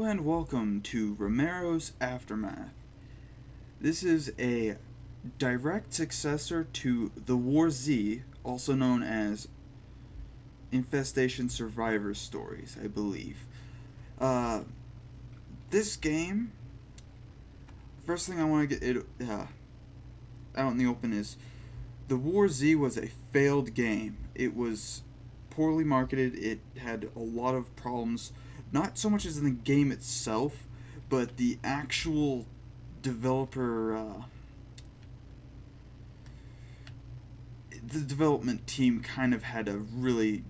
and welcome to Romero's Aftermath. This is a direct successor to The War Z, also known as Infestation Survivor Stories, I believe. This game, first thing I want to get out in the open is The War Z was a failed game. It was poorly marketed, it had a lot of problems, not so much as in the game itself, but the actual developer, the development team kind of had a really,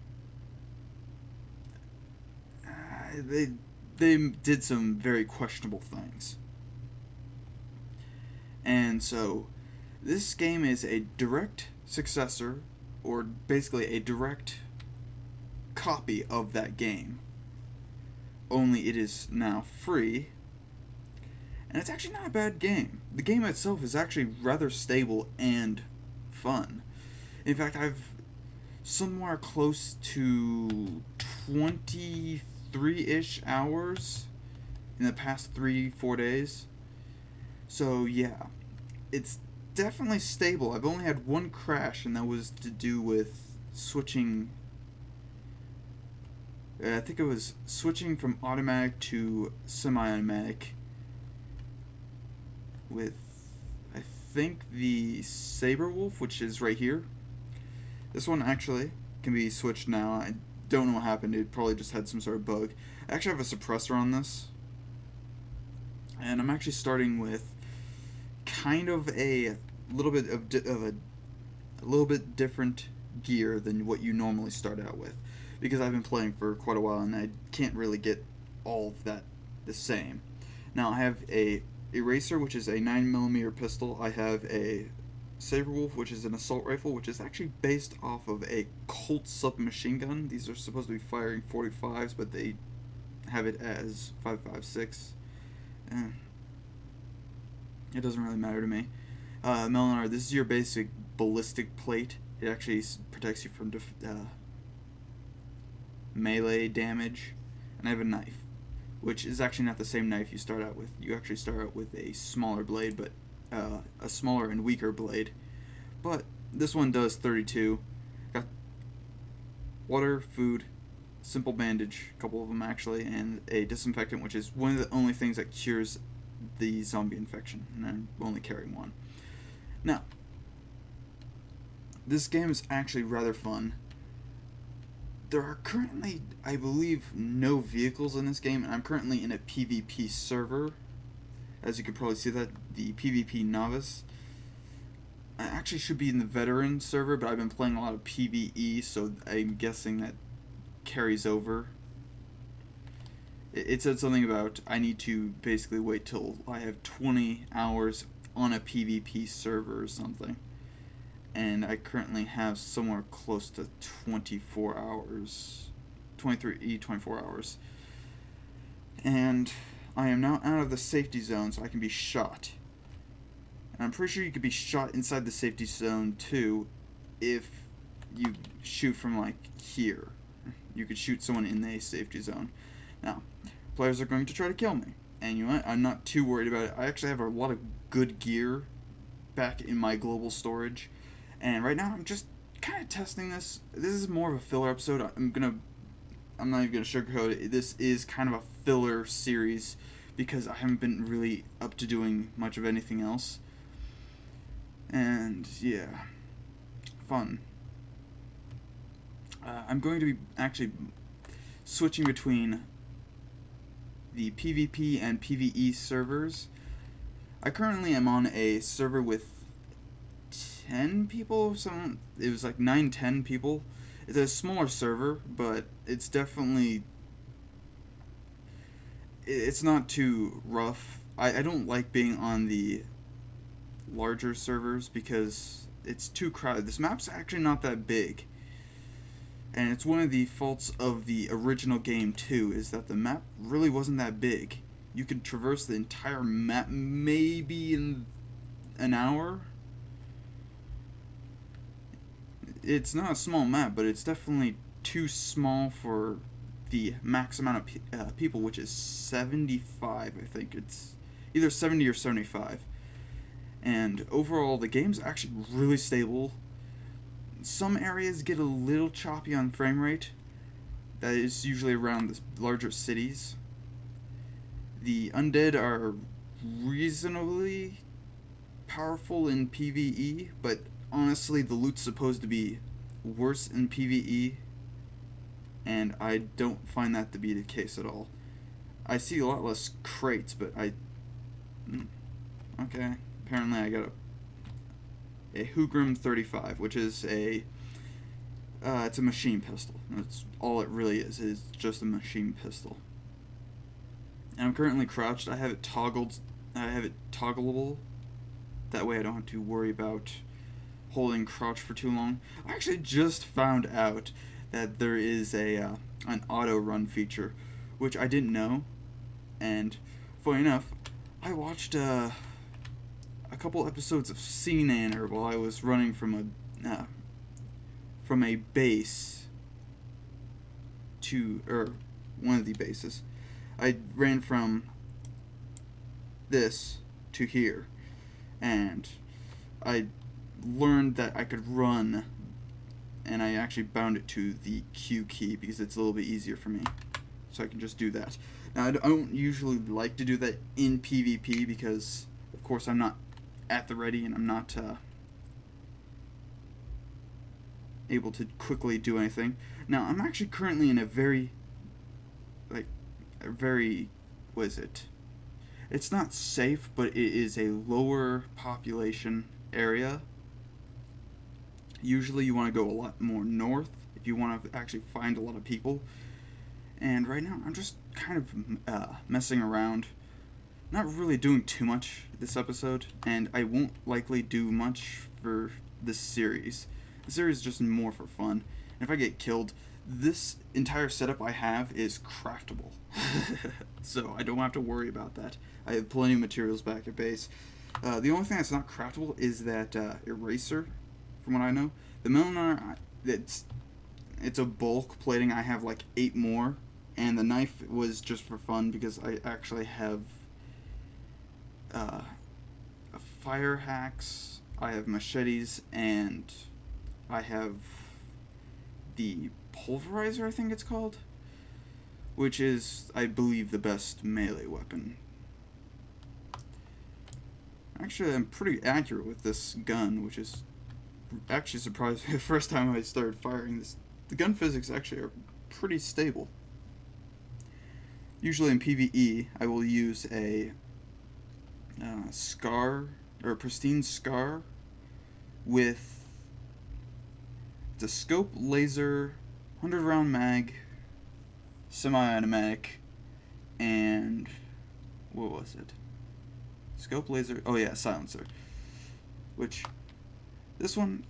they did some very questionable things. And so, this game is a direct successor, or basically a direct copy of that game. Only it is now free, and it's actually not a bad game. The game itself is actually rather stable and fun. In fact, I've somewhere close to 23-ish hours in the past 3-4 days. So yeah, it's definitely stable. I've only had one crash, and that was to do with switching. I think it was switching from automatic to semi-automatic with, I think, the Saber Wolf, which is right here. This one actually can be switched now. I don't know what happened. It probably just had some sort of bug. I actually have a suppressor on this, and I'm actually starting with kind of a little bit of a little bit different gear than what you normally start out with, because I've been playing for quite a while and I can't really get all of that the same. Now I have a Eraser, which is a 9mm pistol. I have a Saber Wolf, which is an assault rifle, which is actually based off of a Colt submachine gun. These are supposed to be firing 45s, but they have it as 5.56. It doesn't really matter to me. Melinar, this is your basic ballistic plate. It actually protects you from melee damage. And I have a knife, which is actually not the same knife you start out with. You actually start out with a smaller blade, but a smaller and weaker blade. But this one does 32. Got water, food, simple bandage, a couple of them actually, and a disinfectant, which is one of the only things that cures the zombie infection, and I'm only carrying one. Now, this game is actually rather fun. There are currently, I believe, no vehicles in this game, and I'm currently in a PvP server. As you can probably see that, the PvP Novice. I actually should be in the Veteran server, but I've been playing a lot of PvE, so I'm guessing that carries over. It said something about I need to basically wait till I have 20 hours on a PvP server or something. And I currently have somewhere close to 24 hours. 24 hours. And I am now out of the safety zone, so I can be shot. And I'm pretty sure you could be shot inside the safety zone too if you shoot from like here. You could shoot someone in the safety zone. Now, players are going to try to kill me, and you know what? I'm not too worried about it. I actually have a lot of good gear back in my global storage, and right now I'm just kind of testing this. This is more of a filler episode. I'm not even gonna sugarcoat it. This is kind of a filler series because I haven't been really up to doing much of anything else, and yeah, fun. I'm going to be actually switching between the PvP and PvE servers. I currently am on a server with 10 people. It was like 9-10 people. It's a smaller server, but it's definitely, it's not too rough. I don't like being on the larger servers because it's too crowded. This map's actually not that big. And it's one of the faults of the original game too, is that the map really wasn't that big. You could traverse the entire map maybe in an hour. It's not a small map, but it's definitely too small for the max amount of people, which is 75. I think it's either 70 or 75. And overall, the game's actually really stable. Some areas get a little choppy on frame rate. That is usually around the larger cities. The undead are reasonably powerful in PvE, but honestly, the loot's supposed to be worse in PvE, and I don't find that to be the case at all. I see a lot less crates, but okay. Apparently, I got a Hugrim 35, which is it's a machine pistol. That's all it really is. It's just a machine pistol. And I'm currently crouched. I have it toggled. I have it toggleable. That way I don't have to worry about holding crouch for too long. I actually just found out that there is an auto run feature, which I didn't know. And funny enough, I watched a couple episodes of Seananer while I was running from a base to, or one of the bases. I ran from this to here, and I learned that I could run, and I actually bound it to the Q key because it's a little bit easier for me, so I can just do that. Now, I don't usually like to do that in PvP because, of course, I'm not at the ready, and I'm not able to quickly do anything. Now, I'm actually currently in a very, what is it? It's not safe, but it is a lower population area. Usually you want to go a lot more north if you want to actually find a lot of people. And right now I'm just kind of messing around. Not really doing too much this episode, and I won't likely do much for this series. The series is just more for fun. And if I get killed, this entire setup I have is craftable. So I don't have to worry about that. I have plenty of materials back at base. The only thing that's not craftable is that eraser, from what I know. The Milner, it's a bulk plating. I have like 8 more. And the knife was just for fun because I actually have a fire hacks, I have machetes, and I have the pulverizer, I think it's called, which is, I believe, the best melee weapon. Actually, I'm pretty accurate with this gun, which is actually surprised me the first time I started firing this. The gun physics actually are pretty stable. Usually in PvE, I will use a scar, or a pristine scar, with the scope, laser, 100 round mag, semi-automatic, and what was it? Scope, laser, oh yeah, silencer. Which, this one,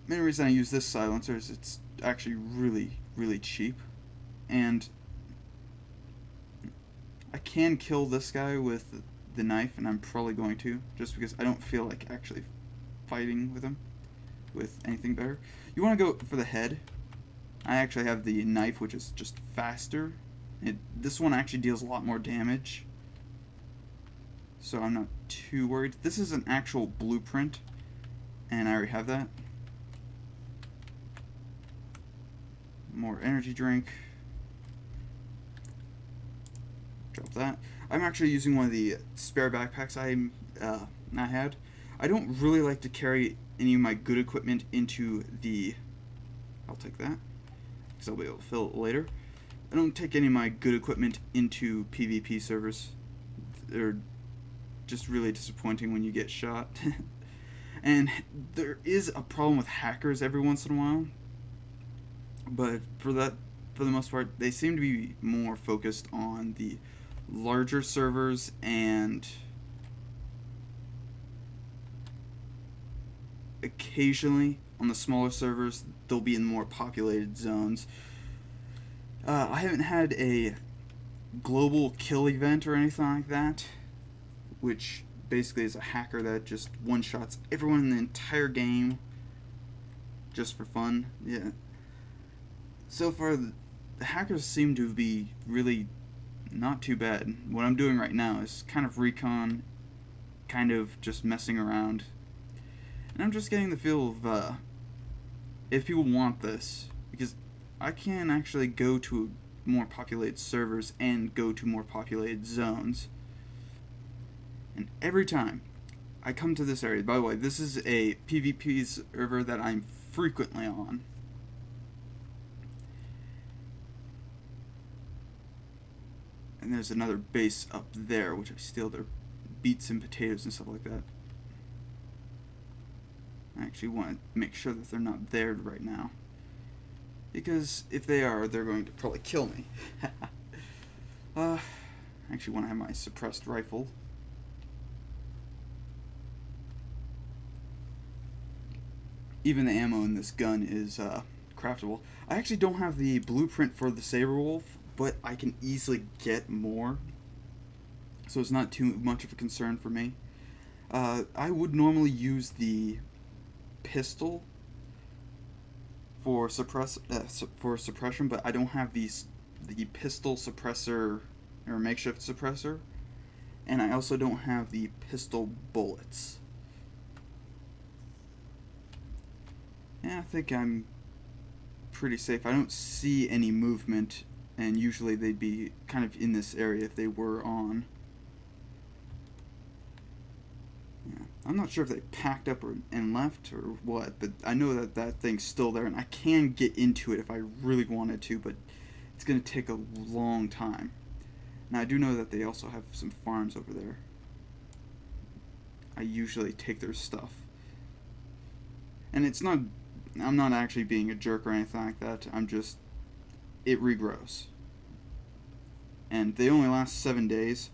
main reason I use this silencer is it's actually really, really cheap, and I can kill this guy with the knife, and I'm probably going to, just because I don't feel like actually fighting with him with anything better. You want to go for the head. I actually have the knife, which is just faster. This one actually deals a lot more damage, so I'm not too worried. This is an actual blueprint, and I already have that. More energy drink. Drop that. I'm actually using one of the spare backpacks I had. I don't really like to carry any of my good equipment into the... I'll take that, because I'll be able to fill it later. I don't take any of my good equipment into PvP servers. They're just really disappointing when you get shot. And there is a problem with hackers every once in a while. But for the most part, they seem to be more focused on the larger servers, and occasionally on the smaller servers they'll be in more populated zones. I haven't had a global kill event or anything like that, which basically is a hacker that just one-shots everyone in the entire game just for fun. Yeah. So far, the hackers seem to be really not too bad. What I'm doing right now is kind of recon, kind of just messing around, and I'm just getting the feel of if people want this, because I can actually go to more populated servers and go to more populated zones. And every time I come to this area, by the way, this is a PvP server that I'm frequently on. And there's another base up there, which I steal their beets and potatoes and stuff like that. I actually want to make sure that they're not there right now, because if they are, they're going to probably kill me. I actually want to have my suppressed rifle. Even the ammo in this gun is craftable. I actually don't have the blueprint for the Saberwolf, but I can easily get more, so it's not too much of a concern for me. I would normally use the pistol for suppression, but I don't have the pistol suppressor or makeshift suppressor, and I also don't have the pistol bullets. Yeah, I think I'm pretty safe. I don't see any movement, and usually they'd be kind of in this area if they were on. Yeah, I'm not sure if they packed up and left or what, but I know that that thing's still there, and I can get into it if I really wanted to, but it's going to take a long time. Now, I do know that they also have some farms over there. I usually take their stuff. And it's not... I'm not actually being a jerk or anything like that. I'm just... It regrows. And they only last 7 days.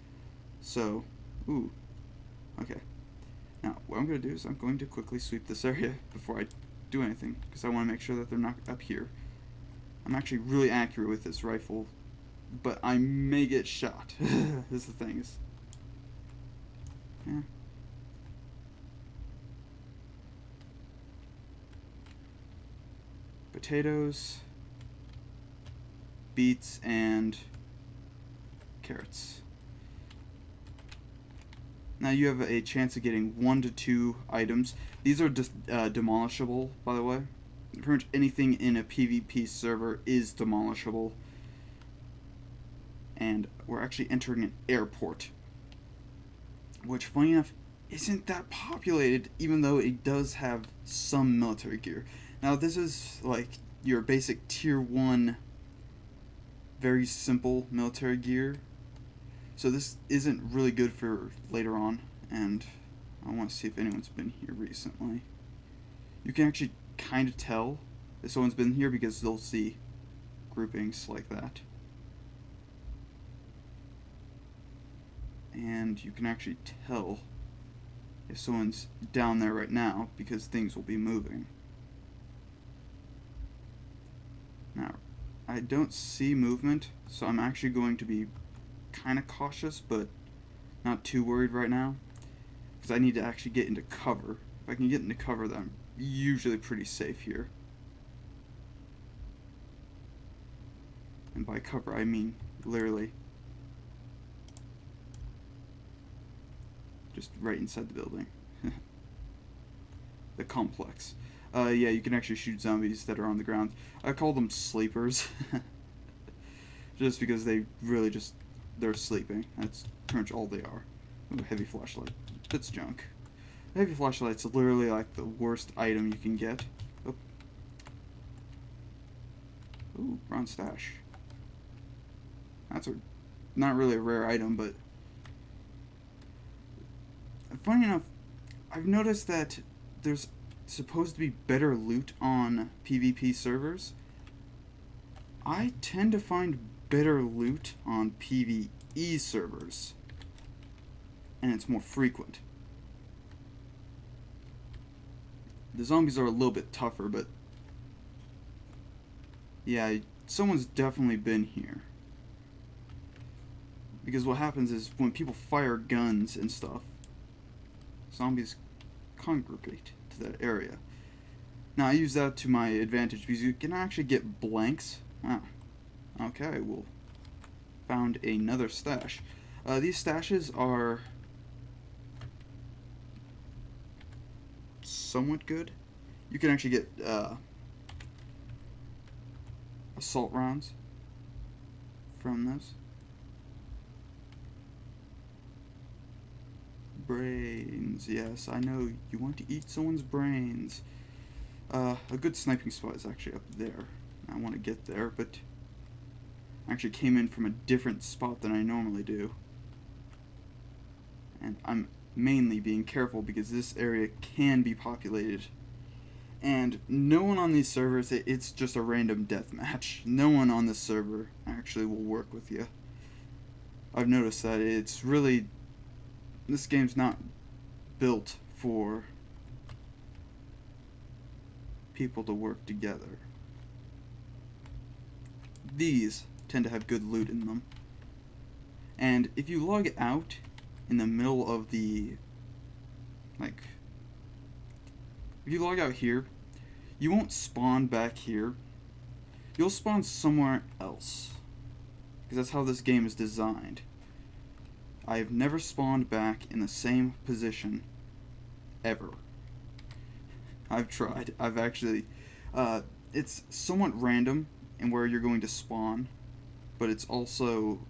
So... Ooh. Okay. Now, what I'm going to do is I'm going to quickly sweep this area before I do anything, because I want to make sure that they're not up here. I'm actually really accurate with this rifle, but I may get shot. Is the thing. Yeah. Potatoes, beets, and carrots. Now you have a chance of getting 1 to 2 items. These are just demolishable, by the way. Pretty much anything in a PvP server is demolishable. And we're actually entering an airport, which, funny enough, isn't that populated, even though it does have some military gear. Now, this is like your basic tier 1, very simple military gear. So this isn't really good for later on, and I want to see if anyone's been here recently. You can actually kind of tell if someone's been here because they'll see groupings like that. And you can actually tell if someone's down there right now because things will be moving. Now, I don't see movement, so I'm actually going to be kind of cautious, but not too worried right now, because I need to actually get into cover. If I can get into cover, then I'm usually pretty safe here. And by cover, I mean literally just right inside the building. The complex. Yeah, you can actually shoot zombies that are on the ground. I call them sleepers. Just because they really just... they're sleeping. That's pretty much all they are. Ooh, heavy flashlight. That's junk. A heavy flashlight's literally like the worst item you can get. Oh. Ooh, bronze stash. That's not really a rare item, but... funny enough, I've noticed that there's supposed to be better loot on PvP servers. I tend to find better loot on PvE servers, and it's more frequent. The zombies are a little bit tougher, but yeah, someone's definitely been here. Because what happens is when people fire guns and stuff, zombies congregate to that area. Now I use that to my advantage because you can actually get blanks. Wow. Okay, well, found another stash. These stashes are somewhat good. You can actually get assault rounds from this. Brains, yes, I know you want to eat someone's brains. A good sniping spot is actually up there. I want to get there, but I actually came in from a different spot than I normally do. And I'm mainly being careful because this area can be populated. And no one on these servers, it's just a random deathmatch. No one on this server actually will work with you. I've noticed that it's really, this game's not built for people to work together. These tend to have good loot in them. And if you log out in the middle of the, like, if you log out here, you won't spawn back here. You'll spawn somewhere else. Because that's how this game is designed. I have never spawned back in the same position ever. I've tried. I've actually, it's somewhat random in where you're going to spawn, but it's also,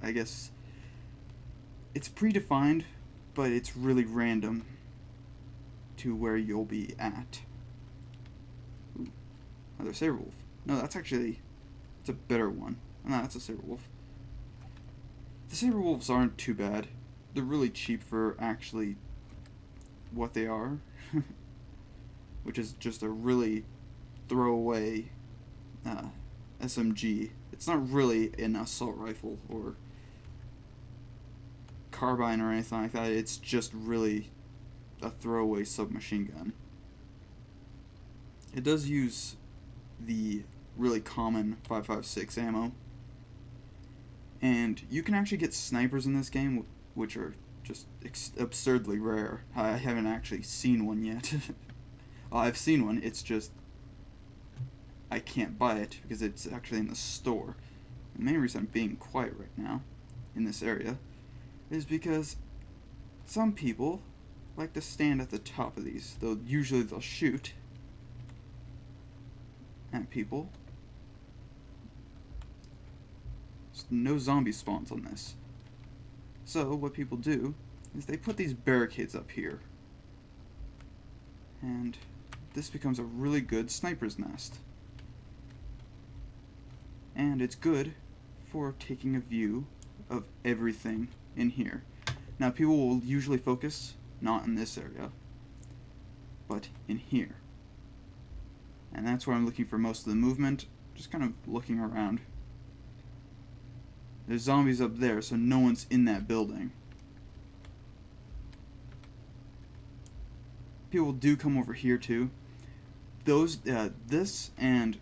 I guess, it's predefined, but it's really random to where you'll be at. Ooh, another saber wolf. No, that's actually, it's a better one. No, that's a saber wolf. The saber wolves aren't too bad. They're really cheap for actually what they are, which is just a really throwaway SMG. It's not really an assault rifle or carbine or anything like that. It's just really a throwaway submachine gun. It does use the really common 5.56 ammo, and you can actually get snipers in this game, which are just absurdly rare. I haven't actually seen one yet. I've seen one, it's just I can't buy it because it's actually in the store. The main reason I'm being quiet right now in this area is because some people like to stand at the top of these. Usually they'll shoot at people. There's no zombie spawns on this. So what people do is they put these barricades up here. And this becomes a really good sniper's nest. And it's good for taking a view of everything in here. Now people will usually focus not in this area, but in here. And that's where I'm looking for most of the movement, just kind of looking around. There's zombies up there, so no one's in that building. People do come over here too. This and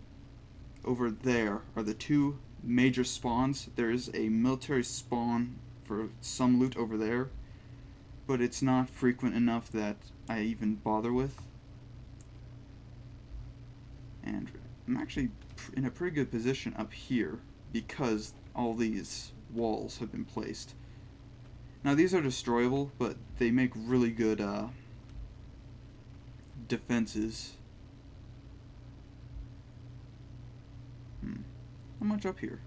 over there are the two major spawns. There is a military spawn for some loot over there, but it's not frequent enough that I even bother with. And I'm actually in a pretty good position up here because all these walls have been placed. Now these are destroyable, but they make really good defenses. How much up here?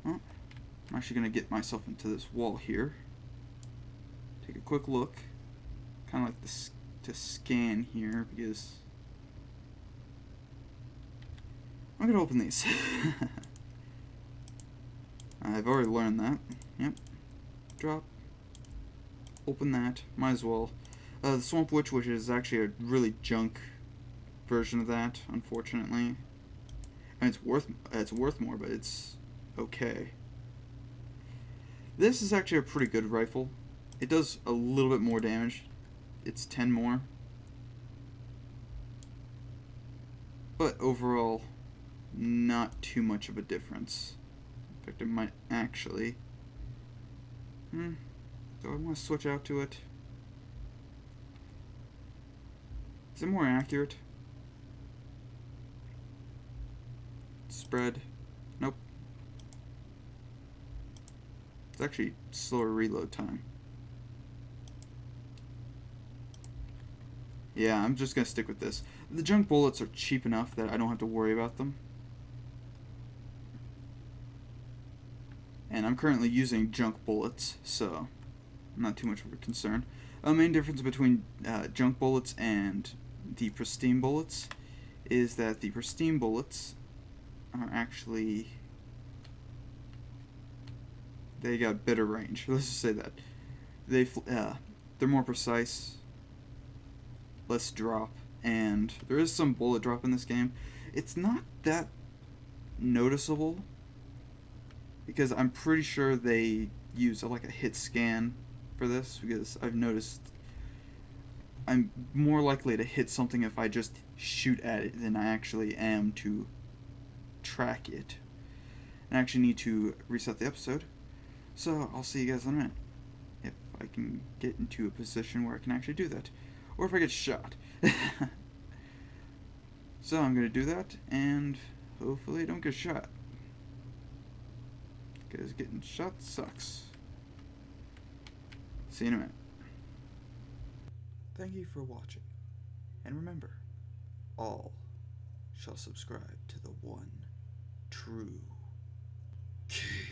Well, I'm actually going to get myself into this wall here. Take a quick look. Kind of like to scan here because I'm going to open these. I've already learned that. Yep. Drop. Open that. Might as well. The Swamp Witch, which is actually a really junk version of that, unfortunately. And it's worth more, but it's okay. This is actually a pretty good rifle. It does a little bit more damage. It's 10 more. But overall, not too much of a difference. In fact, it might actually... Do I want to switch out to it? Is it more accurate? spread. Nope. It's actually slower reload time. Yeah, I'm just gonna stick with this. The junk bullets are cheap enough that I don't have to worry about them. And I'm currently using junk bullets, so not too much of a concern. The main difference between junk bullets and the pristine bullets is that the pristine bullets are actually, they got better range. Let's just say that they're more precise, less drop, and there is some bullet drop in this game. It's not that noticeable because I'm pretty sure they use like a hit scan for this, because I've noticed I'm more likely to hit something if I just shoot at it than I actually am to track it. I actually need to reset the episode, so I'll see you guys in a minute if I can get into a position where I can actually do that, or if I get shot. So I'm gonna do that, and hopefully I don't get shot, because getting shot sucks. See you in a minute. Thank you for watching, and remember, all shall subscribe to the one true king.